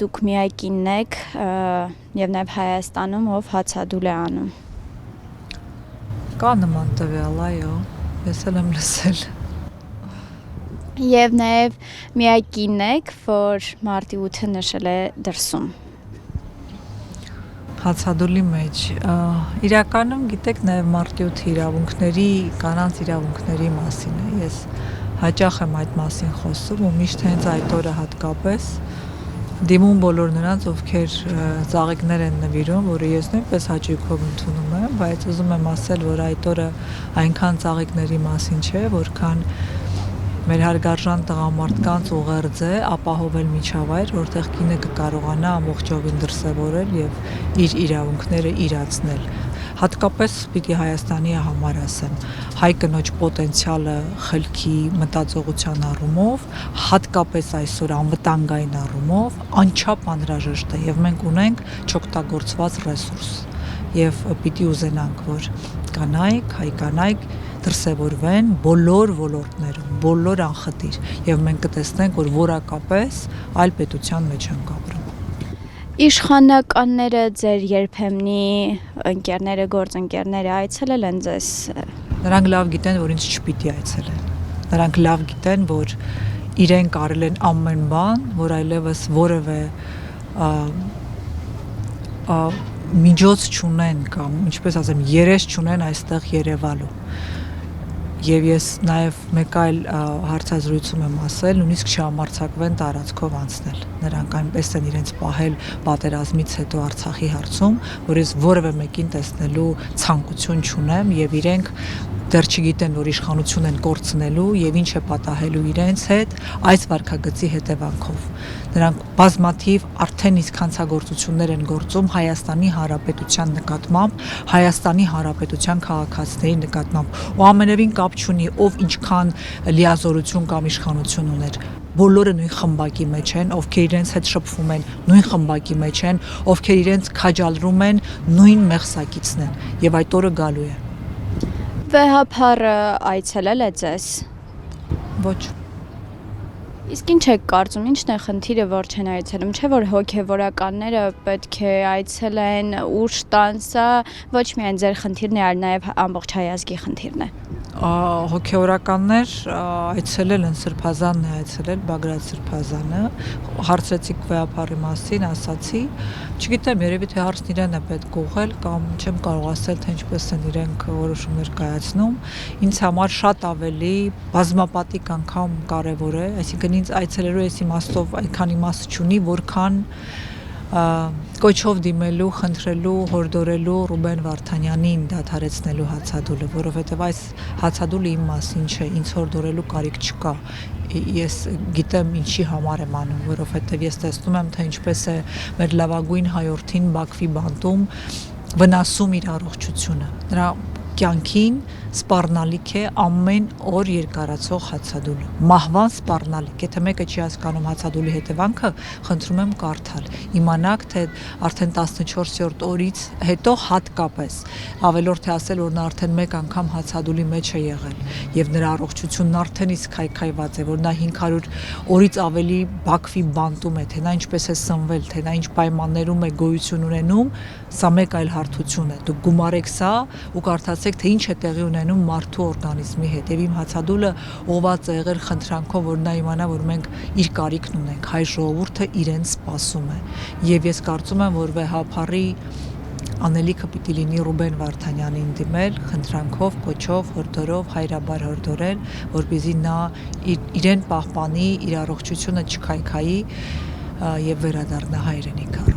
դուք միակինն եք եւ նաեւ Հայաստանում, ով հացադուլ է անում։ Կա նման տվյալ, այո, ես էլ եմ լսել։ Եվ նաեւ միակինն եք, որ մարտի 8-ը նշել է դրսում։ Հացադուլի մեջ իրականում գիտեք նաև մարտի 8-ի իրավունքների, կանանց իրավունքների մասին է։ Ես հաճախ եմ այդ մասին խոսում ու միշտ հենց այդ օրը հատկապես դիմում բոլոր նրանց, ովքեր ծաղիկներ են նվիրում, որը ես նույնպես հաճույքով ընդունում եմ, բայց ուզում եմ ասել, որ այդ օրը այնքան ծաղիկների մասին չէ, որքան մեր հարգարժան տղամարդկանց ուղերձ է ապահովել միջավայր, որտեղ կինը կկարողանա ամբողջովին դրսևորել եւ իր իրավունքները իրացնել։ Հատկապես պիտի Հայաստանի համար ասեմ, հայ կնոջ պոտենցիալը խելքի մտածողության առումով, հատկապես այսօր անվտանգային առումով անչափ անհրաժեշտ է եւ մենք ունենք չօգտագործված ռեսուրս եւ պիտի ուզենանք, որ կանայք, հայ կանայք դրսևորվեն բոլոր ոլորտներում, բոլոր անխտիր եւ մենք կտեսնենք, որ որակապես այլ պետության մեջ ենք ապրում։ Իշխանականները ձեր երբեմնի ընկերները, գործընկերները այցելել են ձեզ։ Նրանք լավ գիտեն, որ ինձ չպիտի այցելեն։ Նրանք լավ գիտեն, որ իրենք արել են ամեն բան, որ այլևս որևէ միջոց չունեն կամ ինչպես ասեմ, երես չունեն այստեղ երևալու։ Եվ ես նաև մեկ այլ հարցազրույցում եմ ասել, նույնիսկ չհամարձակվեն տարածքով անցնել։ Նրանք այնպես են իրենց պահել պատերազմից հետո Արցախի հարցում, որ ես որևէ մեկին տեսնելու ցանկություն չունեմ եւ իրենք դեռ չգիտեն, որ իշխանություն են կորցնելու եւ ինչ է պատահելու իրենց հետ այս վարքագծի հետևանքով։ Նրանք բազմաթիվ արդեն իսկ հանցագործություններ են գործում Հայաստանի Հանրապետության նկատմամբ, Հայաստանի Հանրապետության քաղաքացիների նկատմամբ, ու ամենևին կապ չունի ով ինչքան լիազորություն կամ իշխանություն ուներ։ Բոլորը նույն խմբակի մեջ են, ովքեր իրենց հետ շփվում են, նույն խմբակի մեջ են, ովքեր իրենց քաջալերում են, նույն մեղսակիցն են եւ այդ օրը գալու է։ Վեհափառը այցելել է ձեզ։ Ոչ։ Իսկ ինչ եք կարծում, ինչն է խնդիրը, որ չեն այցելում, չէ՞ որ հոգևորականները պետք է այցելեն, ուշ տան, սա ոչ միայն ձեր խնդիրն է, այլ նաև ամբողջ հայ ազգի խնդիրն է։ Հոգևորականներ այցելել են, Սրբազանն է այցելել, Բագրատ Սրբազանը, հարցրեցիք վեհափառի մասին, ասացի, չգիտեմ, երևի թե հարցն իրեն է պետք ուղղել կամ չեմ կարող ասել, թե ինչպես են իրենք որոշումներ կայացնում, ինձ համար շատ ավելի բազմապատիկ անգամ կարևոր է, այսինքն ինձ այցելելու այս իմաստով այնքան իմաստ չունի, որքան կոչով դիմելու, խնդրելու, հորդորելու Ռուբեն Վարդանյանին դադարեցնելու հացադուլը, որովհետև այս հացադուլը իմ մասին չէ, ինձ հորդորելու կարիք չկա։ Ես գիտեմ ինչի համար եմ անում, որովհետև ես տեսնում եմ, թե ինչպես է մեր լավագույն հայորդին Բաքվի բանտում վնասում իր առողջությունը։ Նրա կյանքին սպառնալիք է ամեն օր երկարացող հացադուլը, մահվան սպառնալիք, եթե մեկը չի հասկանում հացադուլի հետևանքը, խնդրում եմ կարդալ, իմանաք, թե արդեն 14-րդ օրից հետո հատկապես, ավելորդ է ասել, որ նա արդեն մեկ անգամ հացադուլի մեջ է եղել, եւ նրա առողջությունն արդեն իսկ քայքայված է, որ նա 500 օրից ավելի Բաքվի բանտում է, թե նա ինչպես է սնվել, թե նա ինչ պայմաններում է գոյություն ունենում, սա մեկ այլ հարթություն է, դուք գումարեք սա ու կարդացեք, թե ինչ է տեղի ունենում մարդու օրգանիզմի հետ եւ իմ հացադուլը ողված է եղել խնդրանքով, որ նա իմանա, որ մենք իր կարիքն ունենք, հայ ժողովուրդը իրեն սպասում է եւ ես կարծում եմ, որ վեհափառի անելիքը պիտի լինի Ռուբեն Վարդանյանին դիմել, խնդրանքով, կոչով, հորդորով, հայրաբար հորդորել, որպեսզի նա իրեն պահպանի, իր առողջությունը չքայքայի եւ վերադառնա հայրենիքը։